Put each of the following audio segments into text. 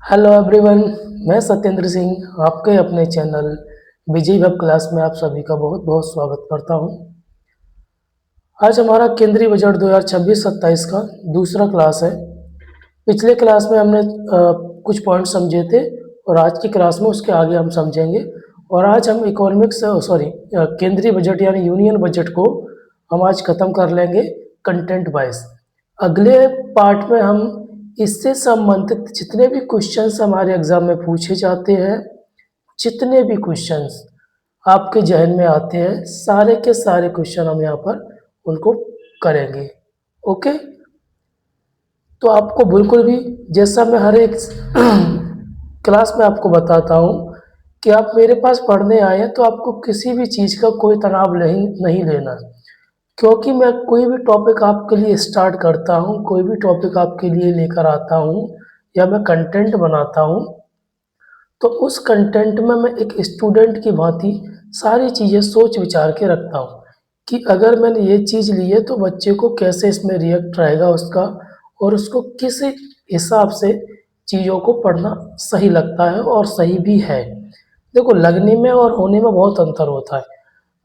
Hello everyone. मैं सत्येंद्र सिंह आपके अपने चैनल विजय वेब क्लास में आप सभी का बहुत बहुत स्वागत करता हूं। आज हमारा केंद्रीय बजट 2026-27 का दूसरा क्लास है। पिछले क्लास में हमने कुछ पॉइंट समझे थे और आज की क्लास में उसके आगे हम समझेंगे। और आज हम इकोनॉमिक्स केंद्रीय बजट यानी यूनियन बजट को हम आज ख़त्म कर लेंगे कंटेंट वाइज। अगले पार्ट में हम इससे संबंधित जितने भी क्वेश्चंस हमारे एग्जाम में पूछे जाते हैं, जितने भी क्वेश्चंस आपके जहन में आते हैं, सारे के सारे क्वेश्चन हम यहाँ पर उनको करेंगे। ओके, तो आपको बिल्कुल भी, जैसा मैं हर एक क्लास में आपको बताता हूँ कि आप मेरे पास पढ़ने आए हैं तो आपको किसी भी चीज़ का कोई तनाव नहीं लेना, क्योंकि मैं कोई भी टॉपिक आपके लिए स्टार्ट करता हूँ, कोई भी टॉपिक आपके लिए लेकर आता हूँ या मैं कंटेंट बनाता हूँ, तो उस कंटेंट में मैं एक स्टूडेंट की भांति सारी चीज़ें सोच विचार के रखता हूँ कि अगर मैंने ये चीज़ ली है तो बच्चे को कैसे इसमें रिएक्ट रहेगा उसका, और उसको किस हिसाब से चीज़ों को पढ़ना सही लगता है और सही भी है। देखो, लगने में और होने में बहुत अंतर होता है।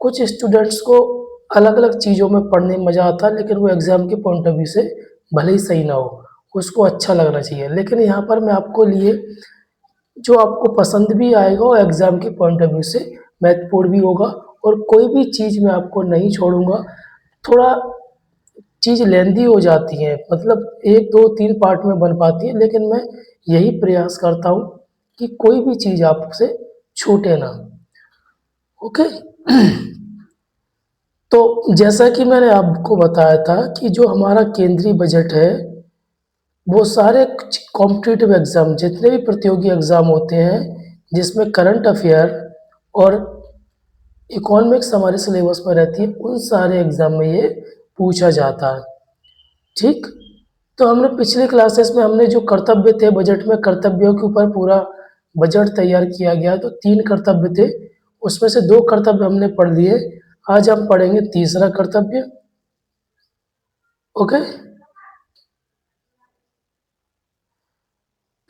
कुछ स्टूडेंट्स को अलग अलग चीज़ों में पढ़ने में मज़ा आता है, लेकिन वो एग्ज़ाम के पॉइंट ऑफ व्यू से भले ही सही ना हो, उसको अच्छा लगना चाहिए। लेकिन यहाँ पर मैं आपको लिए जो आपको पसंद भी आएगा और एग्ज़ाम के पॉइंट ऑफ व्यू से महत्वपूर्ण भी होगा, और कोई भी चीज़ मैं आपको नहीं छोड़ूंगा। थोड़ा चीज़ लेंदी हो जाती है, मतलब 1 2 3 पार्ट में बन पाती है, लेकिन मैं यही प्रयास करता हूँ कि कोई भी चीज़ आपसे छूटे ना। ओके। तो जैसा कि मैंने आपको बताया था कि जो हमारा केंद्रीय बजट है, वो सारे कॉम्पिटिटिव एग्ज़ाम, जितने भी प्रतियोगी एग्ज़ाम होते हैं जिसमें करंट अफेयर और इकोनॉमिक्स हमारे सिलेबस में रहती है, उन सारे एग्ज़ाम में ये पूछा जाता है। ठीक। तो हमने पिछली क्लासेस में हमने जो कर्तव्य थे बजट में, कर्तव्यों के ऊपर पूरा बजट तैयार किया गया, तो 3 कर्तव्य थे, उसमें से 2 कर्तव्य हमने पढ़ लिए। आज हम पढ़ेंगे तीसरा कर्तव्य। ओके।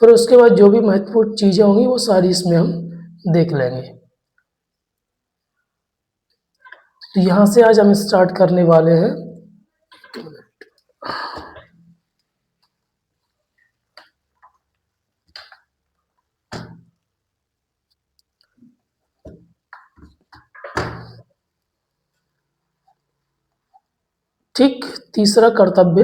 फिर उसके बाद जो भी महत्वपूर्ण चीज़ें होंगी वो सारी इसमें हम देख लेंगे। तो यहाँ से आज हम स्टार्ट करने वाले हैं। ठीक, तीसरा कर्तव्य।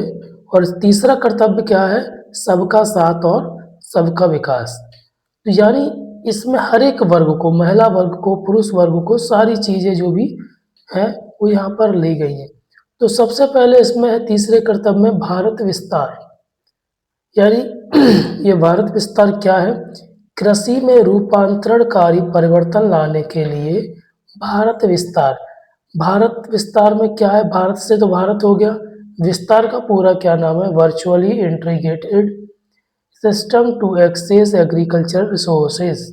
और तीसरा कर्तव्य क्या है? सबका साथ और सबका विकास। तो यानी इसमें हर एक वर्ग को, महिला वर्ग को, पुरुष वर्ग को, सारी चीज़ें जो भी हैं वो यहाँ पर ली गई हैं। तो सबसे पहले इसमें है तीसरे कर्तव्य में भारत विस्तार। यानी ये भारत विस्तार क्या है? कृषि में रूपांतरणकारी परिवर्तन लाने के लिए भारत विस्तार। भारत विस्तार में क्या है? भारत से तो भारत हो गया, विस्तार का पूरा क्या नाम है? Virtually integrated system to access agriculture resources,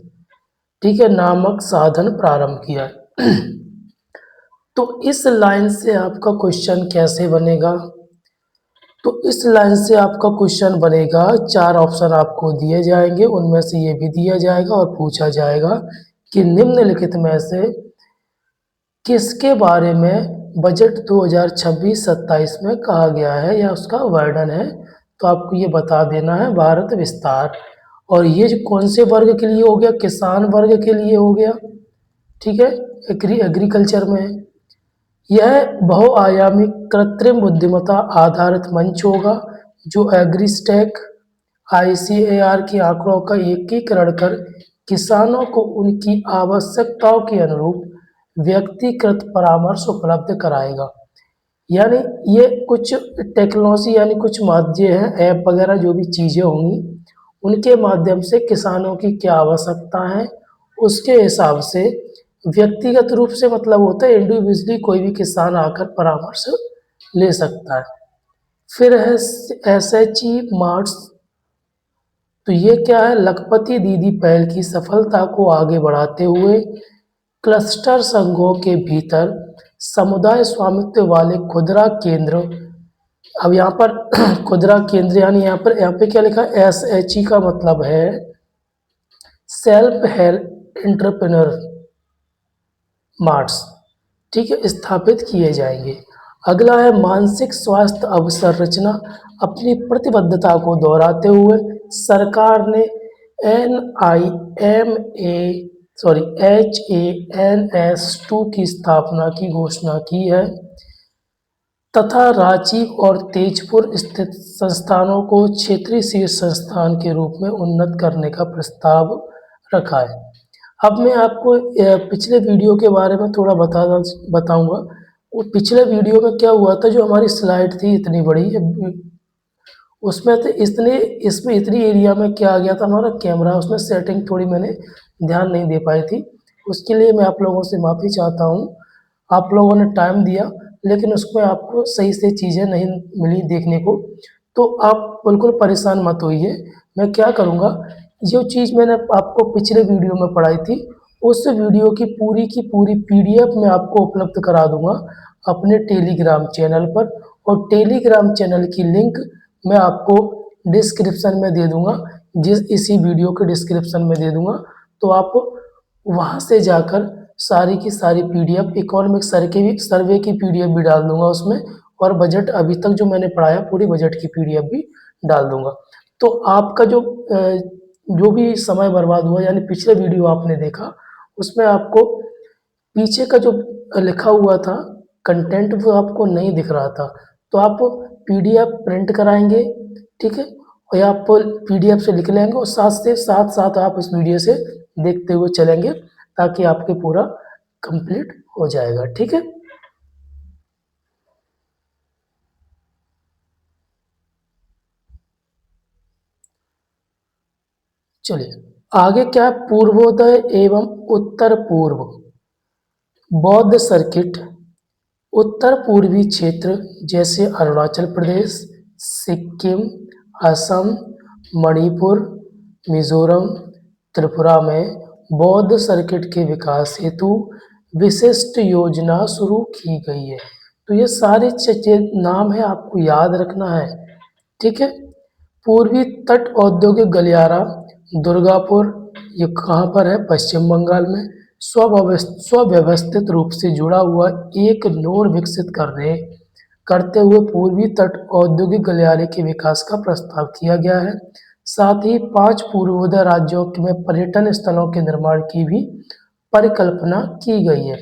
ठीक है, नामक साधन प्रारंभ किया है। तो इस लाइन से आपका क्वेश्चन कैसे बनेगा? तो इस लाइन से आपका क्वेश्चन बनेगा, 4 ऑप्शन आपको दिए जाएंगे, उनमें से ये भी दिया जाएगा और पूछा जाएगा कि निम्नलिखित में से किसके बारे में बजट 2026-27 में कहा गया है या उसका वर्णन है। तो आपको ये बता देना है भारत विस्तार। और ये जो कौन से वर्ग के लिए हो गया? किसान वर्ग के लिए हो गया, ठीक है, एग्रीकल्चर में है। यह बहुआयामी कृत्रिम बुद्धिमत्ता आधारित मंच होगा जो एग्रीस्टैक आईसीएआर के आंकड़ों का एकीकरण कर किसानों को उनकी आवश्यकताओं के अनुरूप व्यक्तिगत परामर्श उपलब्ध कराएगा। यानी ये कुछ टेक्नोलॉजी यानी कुछ माध्यम हैं, ऐप वगैरह जो भी चीज़ें होंगी, उनके माध्यम से किसानों की क्या आवश्यकता है उसके हिसाब से व्यक्तिगत रूप से, मतलब होता है इंडिविजुअली, कोई भी किसान आकर परामर्श ले सकता है। फिर है एसएचई मार्ट्स। तो ये क्या है? लखपति दीदी पहल की सफलता को आगे बढ़ाते हुए क्लस्टर संघों के भीतर समुदाय स्वामित्व वाले खुदरा केंद्र। अब यहाँ पर खुदरा केंद्र यानी यहाँ पे क्या लिखा है? एसएचई का मतलब है सेल्फ हेल्प एंटरप्रेन्योर मार्ट्स, ठीक है, स्थापित किए जाएंगे। अगला है मानसिक स्वास्थ्य अवसंरचना। अपनी प्रतिबद्धता को दोहराते हुए सरकार ने HANS2 की स्थापना की घोषणा की है तथा रांची और तेजपुर स्थित संस्थानों को क्षेत्रीय शीर्ष संस्थान के रूप में उन्नत करने का प्रस्ताव रखा है। अब मैं आपको पिछले वीडियो के बारे में थोड़ा बताऊंगा। वो पिछले वीडियो में क्या हुआ था, जो हमारी स्लाइड थी इतनी बड़ी, उसमें तो इसमें इतनी एरिया में क्या आ गया था, हमारा कैमरा, उसमें सेटिंग थोड़ी मैंने ध्यान नहीं दे पाई थी। उसके लिए मैं आप लोगों से माफ़ी चाहता हूँ। आप लोगों ने टाइम दिया लेकिन उसमें आपको सही से चीज़ें नहीं मिली देखने को, तो आप बिल्कुल परेशान मत होइए। मैं क्या करूँगा, जो चीज़ मैंने आपको पिछले वीडियो में पढ़ाई थी उस वीडियो की पूरी PDF मैं आपको उपलब्ध करा दूंगा अपने टेलीग्राम चैनल पर, और टेलीग्राम चैनल की लिंक मैं आपको डिस्क्रिप्शन में दे दूंगा, इसी वीडियो के डिस्क्रिप्शन में दे दूंगा। तो आप वहाँ से जाकर सारी की सारी PDF, इकोनॉमिक सर्वे की PDF भी डाल दूंगा उसमें, और बजट अभी तक जो मैंने पढ़ाया पूरी बजट की PDF भी डाल दूंगा। तो आपका जो भी समय बर्बाद हुआ, यानी पिछले वीडियो आपने देखा उसमें आपको पीछे का जो लिखा हुआ था कंटेंट वो आपको नहीं दिख रहा था, तो आप PDF प्रिंट कराएंगे, ठीक है, और आप PDF से लिख लेंगे और साथ साथ आप इस वीडियो से देखते हुए चलेंगे ताकि आपके पूरा कंप्लीट हो जाएगा, ठीक है। चलिए आगे क्या है, पूर्वोदय एवं उत्तर पूर्व बौद्ध सर्किट। उत्तर पूर्वी क्षेत्र जैसे अरुणाचल प्रदेश, सिक्किम, असम, मणिपुर, मिजोरम, त्रिपुरा में बौद्ध सर्किट के विकास हेतु विशिष्ट योजना शुरू की गई है। तो ये सारे नाम है, आपको याद रखना है, ठीक है। पूर्वी तट औद्योगिक गलियारा दुर्गापुर, ये कहाँ पर है, पश्चिम बंगाल में। स्वव्यवस्थित रूप से जुड़ा हुआ एक नोड विकसित करते हुए पूर्वी तट औद्योगिक गलियारे के विकास का प्रस्ताव किया गया है। साथ ही 5 पूर्वोदय राज्यों में पर्यटन स्थलों के निर्माण की भी परिकल्पना की गई है।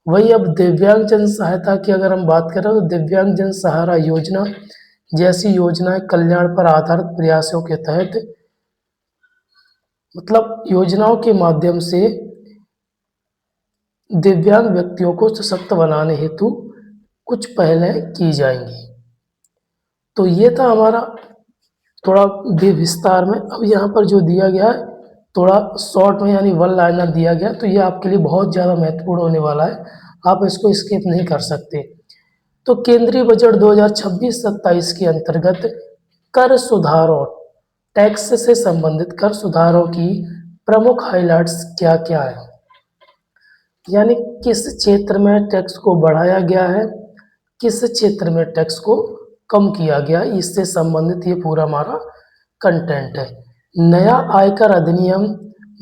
वही अब दिव्यांग जन सहायता की अगर हम बात करें तो दिव्यांग जन सहारा योजना जैसी योजनाएं कल्याण पर आधारित प्रयासों के तहत, मतलब योजनाओं के माध्यम से दिव्यांग व्यक्तियों को सशक्त बनाने हेतु कुछ पहलें की जाएंगी। तो ये था हमारा थोड़ा विस्तार में। अब यहाँ पर जो दिया गया है थोड़ा शॉर्ट में, यानी वन लाइनर दिया गया, तो ये आपके लिए बहुत ज़्यादा महत्वपूर्ण होने वाला है, आप इसको स्किप नहीं कर सकते। तो केंद्रीय बजट 2026-27 के अंतर्गत कर सुधारों, टैक्स से संबंधित कर सुधारों की प्रमुख हाइलाइट्स क्या क्या है, यानी किस क्षेत्र में टैक्स को बढ़ाया गया है, किस क्षेत्र में टैक्स को कम किया गया, इससे संबंधित ये पूरा हमारा कंटेंट है। नया आयकर अधिनियम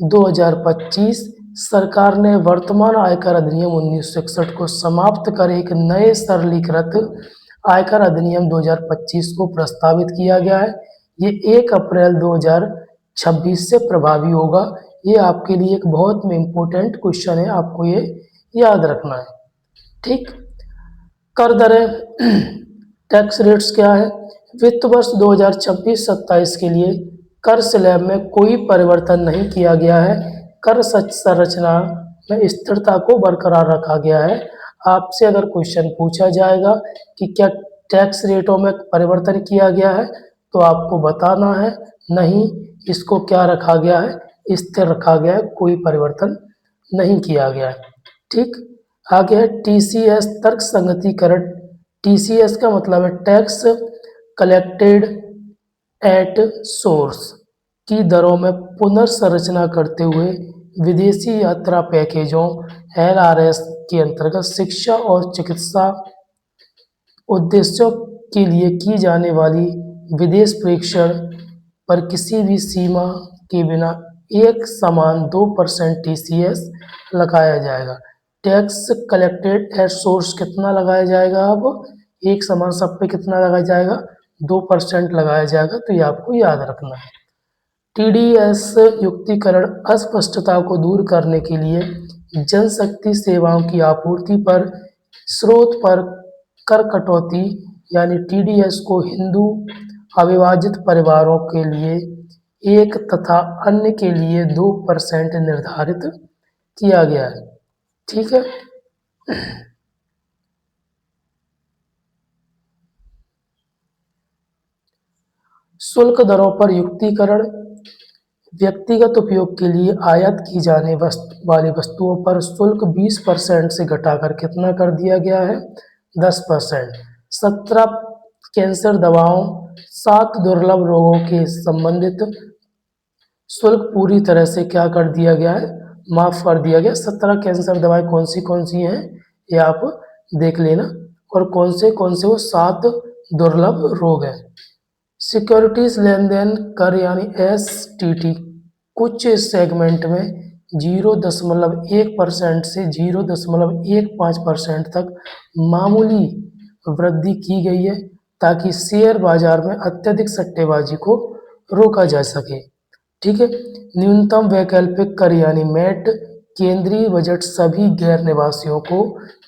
2025, सरकार ने वर्तमान आयकर अधिनियम 1961 को समाप्त कर एक नए सरलीकृत आयकर अधिनियम 2025 को प्रस्तावित किया गया है। ये 1 अप्रैल 2026 से प्रभावी होगा। ये आपके लिए एक बहुत इम्पोर्टेंट क्वेश्चन है, आपको ये याद रखना है, ठीक। कर दरें, टैक्स रेट्स क्या है। वित्त वर्ष 2026-27 के लिए कर स्लैब में कोई परिवर्तन नहीं किया गया है। कर संरचना में स्थिरता को बरकरार रखा गया है। आपसे अगर क्वेश्चन पूछा जाएगा कि क्या टैक्स रेटों में परिवर्तन किया गया है, तो आपको बताना है नहीं, इसको क्या रखा गया है, स्थिर रखा गया है, कोई परिवर्तन नहीं किया गया है, ठीक। आगे है TCS तर्क संगतिकरण। TCS का मतलब है टैक्स कलेक्टेड एट सोर्स की दरों में पुनर्संरचना करते हुए विदेशी यात्रा पैकेजों LRS के अंतर्गत शिक्षा और चिकित्सा उद्देश्यों के लिए की जाने वाली विदेश प्रेषण पर किसी भी सीमा के बिना एक समान 2% TCS लगाया जाएगा। टैक्स कलेक्टेड एट सोर्स कितना लगाया जाएगा? अब एक समान सब पे कितना लगाया जाएगा? 2% लगाया जाएगा। तो ये आपको याद रखना है। TDS युक्तिकरण अस्पष्टता को दूर करने के लिए जनशक्ति सेवाओं की आपूर्ति पर स्रोत पर कर कटौती यानी TDS को हिंदू अविभाजित परिवारों के लिए 1 तथा अन्य के लिए 2% निर्धारित किया गया है। ठीक है। शुल्क दरों पर युक्तिकरण व्यक्तिगत उपयोग के लिए आयात की जाने वाली वस्तुओं पर शुल्क 20% से घटाकर कितना कर दिया गया है? 10%। 17 कैंसर दवाओं, 7 दुर्लभ रोगों के संबंधित शुल्क पूरी तरह से क्या कर दिया गया है? माफ कर दिया गया। 17 कैंसर दवाएं कौन सी हैं ये आप देख लेना, और कौन से वो 7 दुर्लभ रोग हैं। सिक्योरिटीज लेन देन कर यानी STT कुछ सेगमेंट में 0.1% से 0.15% तक मामूली वृद्धि की गई है ताकि शेयर बाजार में अत्यधिक सट्टेबाजी को रोका जा सके। ठीक है। न्यूनतम वैकल्पिक कर यानी मैट केंद्रीय बजट सभी गैर निवासियों को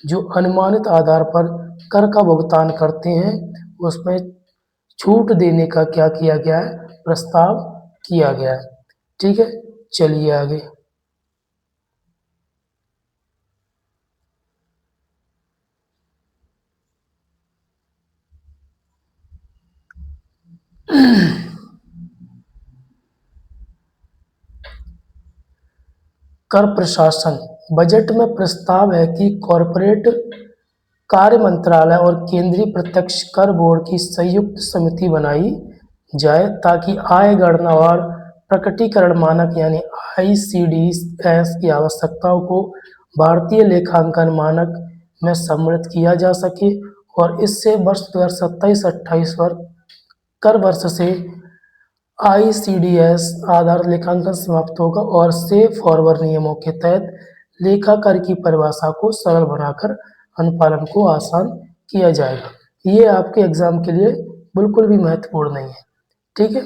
जो अनुमानित आधार पर कर का भुगतान करते हैं उसमें छूट देने का क्या किया गया है? प्रस्ताव किया गया है। ठीक है, चलिए आगे। कर प्रशासन बजट में प्रस्ताव है कि कॉरपोरेट कार्य मंत्रालय और केंद्रीय प्रत्यक्ष कर बोर्ड की संयुक्त समिति बनाई जाए ताकि आय गणना और प्रकटीकरण मानक यानी ICDS की आवश्यकताओं को भारतीय लेखांकन मानक में सम्मिलित किया जा सके और इससे वर्ष 2027-28 कर वर्ष से ICDS आधार लेखांकन समाप्त होगा और सेफ फॉरवर्ड नियमों के तहत लेखा कर की परिभाषा को सरल बनाकर अनुपालन को आसान किया जाएगा। ये आपके एग्जाम के लिए बिल्कुल भी महत्वपूर्ण नहीं है। ठीक है।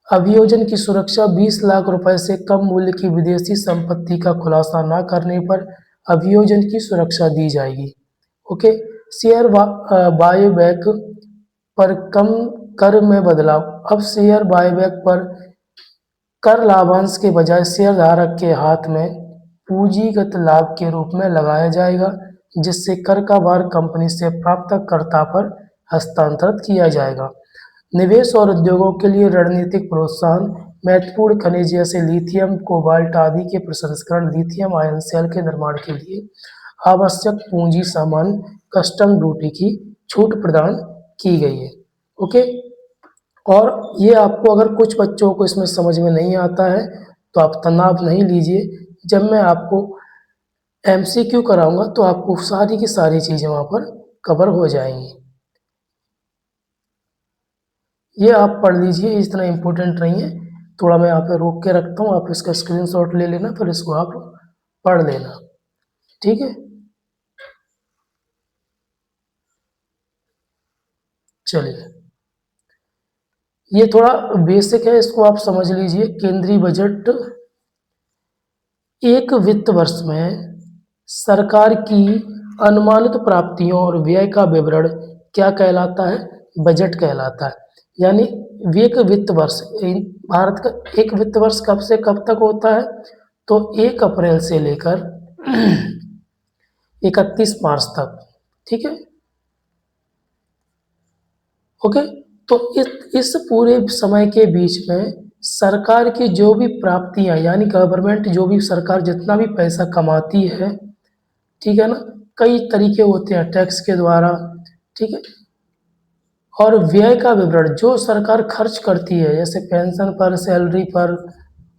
अभियोजन की सुरक्षा 20 लाख रुपए से कम मूल्य की विदेशी संपत्ति का खुलासा न करने पर अभियोजन की सुरक्षा दी जाएगी। ओके। शेयर बायबैक पर कम कर में बदलाव। अब शेयर बायबैक पर कर लाभांश के बजाय शेयरधारक के हाथ में पूंजीगत लाभ के रूप में लगाया जाएगा, जिससे कर का भार कंपनी से प्राप्तकर्ता पर हस्तांतरित किया जाएगा। निवेश और उद्योगों के लिए रणनीतिक प्रोत्साहन महत्वपूर्ण खनिज जैसे लिथियम, कोबाल्ट आदि के प्रसंस्करण, लिथियम आयन सेल के निर्माण के लिए आवश्यक पूंजी सामान कस्टम ड्यूटी की छूट प्रदान की गई है। ओके। और ये आपको अगर कुछ बच्चों को इसमें समझ में नहीं आता है तो आप तनाव नहीं लीजिए। जब मैं आपको MCQ कराऊंगा तो आपको सारी की सारी चीज़ें वहाँ पर कवर हो जाएंगी। ये आप पढ़ लीजिए, इतना इम्पोर्टेंट नहीं है। थोड़ा मैं यहाँ पे रोक के रखता हूँ, आप इसका स्क्रीनशॉट ले लेना, फिर इसको आप पढ़ लेना। ठीक है, चलिए। ये थोड़ा बेसिक है, इसको आप समझ लीजिए। केंद्रीय बजट एक वित्त वर्ष में सरकार की अनुमानित प्राप्तियों और व्यय का विवरण क्या कहलाता है? बजट कहलाता है। यानी एक वित्त वर्ष, भारत का एक वित्त वर्ष कब से कब तक होता है? तो 1 अप्रैल से लेकर 31 मार्च तक। ठीक है, ओके। तो इस पूरे समय के बीच में सरकार की जो भी प्राप्तियां यानी गवर्नमेंट जो भी सरकार जितना भी पैसा कमाती है, ठीक है ना, कई तरीके होते हैं टैक्स के द्वारा। ठीक है। और व्यय का विवरण जो सरकार खर्च करती है जैसे पेंशन पर, सैलरी पर।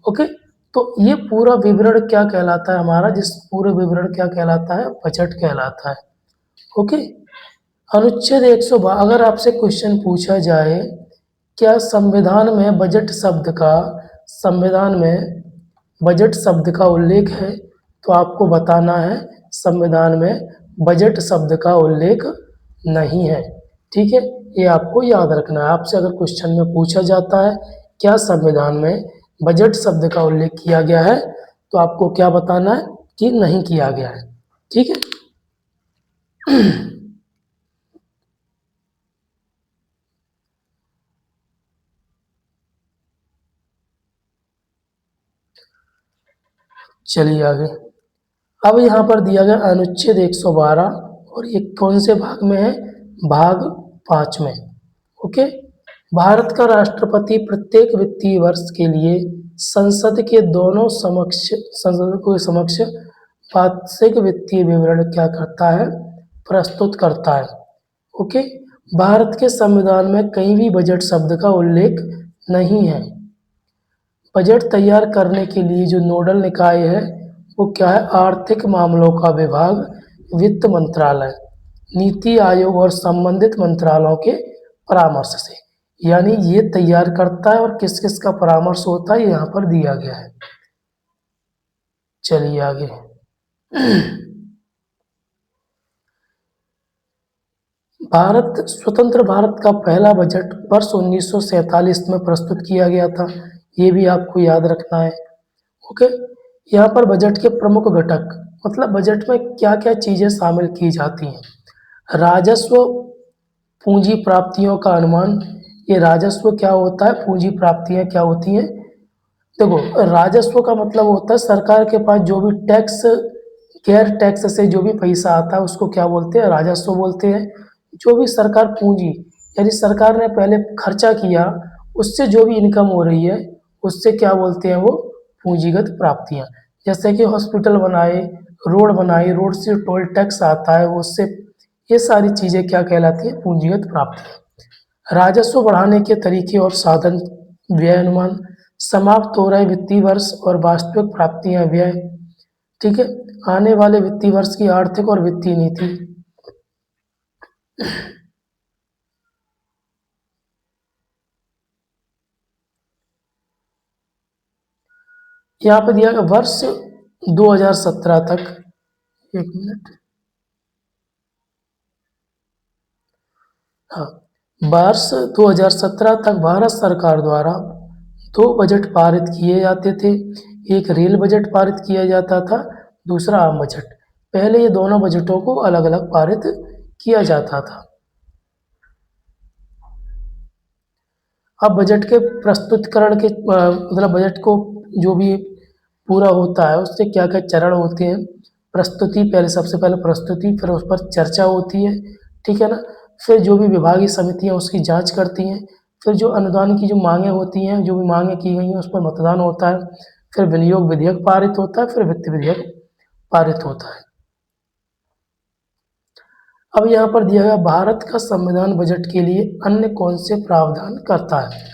ओके। तो ये पूरा विवरण क्या कहलाता है हमारा? जिस पूरे विवरण क्या कहलाता है? बजट कहलाता है। ओके। अनुच्छेद 112 अगर आपसे क्वेश्चन पूछा जाए क्या संविधान में बजट शब्द का संविधान में बजट शब्द का उल्लेख है, तो आपको बताना है संविधान में बजट शब्द का उल्लेख नहीं है। ठीक है, ये आपको याद रखना है। आपसे अगर क्वेश्चन में पूछा जाता है क्या संविधान में बजट शब्द का उल्लेख किया गया है, तो आपको क्या बताना है कि नहीं किया गया है। ठीक है, चलिए आगे। अब यहाँ पर दिया गया अनुच्छेद 112 और ये कौन से भाग में है, भाग 5 में। ओके, भारत का राष्ट्रपति प्रत्येक वित्तीय वर्ष के लिए संसद के समक्ष वार्षिक वित्तीय विवरण क्या करता है, प्रस्तुत करता है। ओके, भारत के संविधान में कहीं भी बजट शब्द का उल्लेख नहीं है। बजट तैयार करने के लिए जो नोडल निकाय है वो क्या है, आर्थिक मामलों का विभाग, वित्त मंत्रालय, नीति आयोग और संबंधित मंत्रालयों के परामर्श से। यानी ये तैयार करता है और किस किस का परामर्श होता है यहाँ पर दिया गया है। चलिए आगे। स्वतंत्र भारत का पहला बजट वर्ष 1947 में प्रस्तुत किया गया था, ये भी आपको याद रखना है। ओके, यहाँ पर बजट के प्रमुख घटक, मतलब बजट में क्या क्या चीजें शामिल की जाती हैं। राजस्व, पूंजी प्राप्तियों का अनुमान। ये राजस्व क्या होता है, पूंजी प्राप्तियां क्या होती हैं। देखो, राजस्व का मतलब होता है सरकार के पास जो भी टैक्स, गैर टैक्स से जो भी पैसा आता है उसको क्या बोलते हैं, राजस्व बोलते हैं। जो भी सरकार पूंजी, यानी सरकार ने पहले खर्चा किया, उससे जो भी इनकम हो रही है उससे क्या बोलते हैं, वो पूंजीगत प्राप्तियां। जैसे कि हॉस्पिटल बनाए, रोड बनाए, रोड से टोल टैक्स आता है उससे, ये सारी चीजें क्या कहलाती है, पूंजीगत प्राप्तियां। राजस्व बढ़ाने के तरीके और साधन, व्यय अनुमान, समाप्त हो रहे वित्तीय वर्ष और वास्तविक प्राप्तियां, व्यय। ठीक है, आने वाले वित्तीय वर्ष की आर्थिक और वित्तीय नीति। यहाँ पे दिया गया वर्ष 2017 तक, एक मिनट, हाँ, वर्ष 2017 तक भारत सरकार द्वारा दो बजट पारित किए जाते थे। एक रेल बजट पारित किया जाता था, दूसरा आम बजट। पहले ये दोनों बजटों को अलग अलग पारित किया जाता था। अब बजट के प्रस्तुतिकरण के मतलब बजट को जो भी पूरा होता है उससे क्या क्या चरण होते हैं। प्रस्तुति, पहले सबसे पहले प्रस्तुति, फिर उस पर चर्चा होती है, ठीक है ना। फिर जो भी विभागीय समितियां उसकी जांच करती हैं। फिर जो अनुदान की जो मांगें होती हैं, जो भी मांगें की गई हैं उस पर मतदान होता है। फिर विनियोग विधेयक पारित होता है, फिर वित्त विधेयक पारित होता है। अब यहाँ पर दिया गया भारत का संविधान बजट के लिए अन्य कौन से प्रावधान करता है।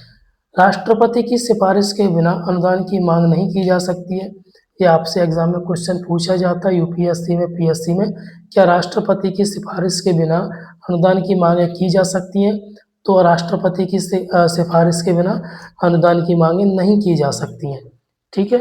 राष्ट्रपति की सिफारिश के बिना अनुदान की मांग नहीं की जा सकती है। ये आपसे एग्जाम में क्वेश्चन पूछा जाता है, यूपीएससी में, पीएससी में, क्या राष्ट्रपति की सिफारिश के बिना अनुदान की मांगें की जा सकती हैं। तो राष्ट्रपति की सिफारिश के बिना अनुदान की मांगें नहीं की जा सकती हैं। ठीक है,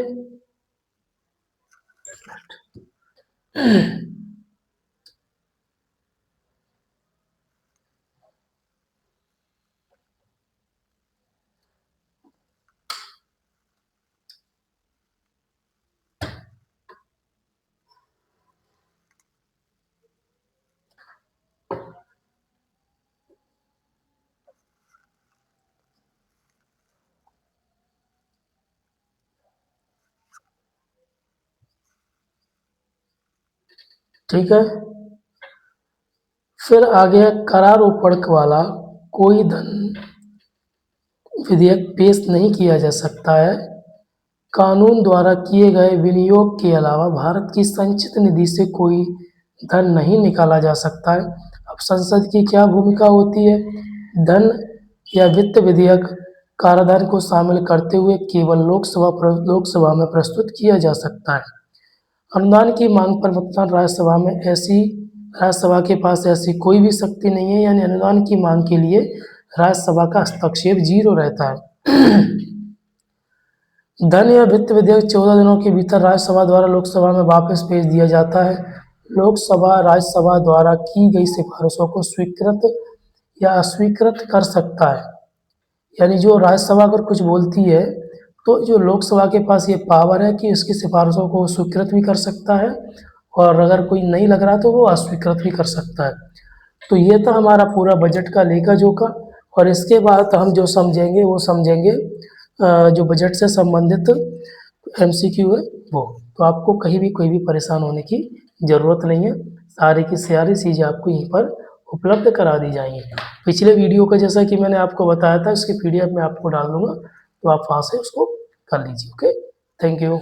ठीक है। फिर आगे करारोपण वाला कोई धन विधेयक पेश नहीं किया जा सकता है। कानून द्वारा किए गए विनियोग के अलावा भारत की संचित निधि से कोई धन नहीं निकाला जा सकता है। अब संसद की क्या भूमिका होती है, धन या वित्त विधेयक कराधान को शामिल करते हुए केवल लोकसभा में प्रस्तुत किया जा सकता है। अनुदान की मांग पर मतदान राज्यसभा के पास ऐसी कोई भी शक्ति नहीं है, यानी अनुदान की मांग के लिए राज्यसभा का हस्तक्षेप 0 रहता है। धन या वित्त विधेयक 14 दिनों के भीतर राज्यसभा द्वारा लोकसभा में वापस भेज दिया जाता है। लोकसभा राज्यसभा द्वारा की गई सिफारिशों को स्वीकृत या अस्वीकृत कर सकता है। यानी जो राज्यसभा अगर कुछ बोलती है तो जो लोकसभा के पास ये पावर है कि उसकी सिफारिशों को स्वीकृत भी कर सकता है और अगर कोई नहीं लग रहा तो वो अस्वीकृत भी कर सकता है। तो ये था हमारा पूरा बजट का लेखा जोखा और इसके बाद हम जो समझेंगे वो समझेंगे जो बजट से संबंधित एमसीक्यू है वो। तो आपको कहीं भी कोई भी परेशान होने की ज़रूरत नहीं है, सारी की सारी चीज़ें आपको यहीं पर उपलब्ध करा दी जाएंगी। पिछले वीडियो का जैसा कि मैंने आपको बताया था इसकी पीडीएफ मैं आपको डाल दूंगा, तो आप वहाँ से उसको कर लीजिए। Okay, thank you.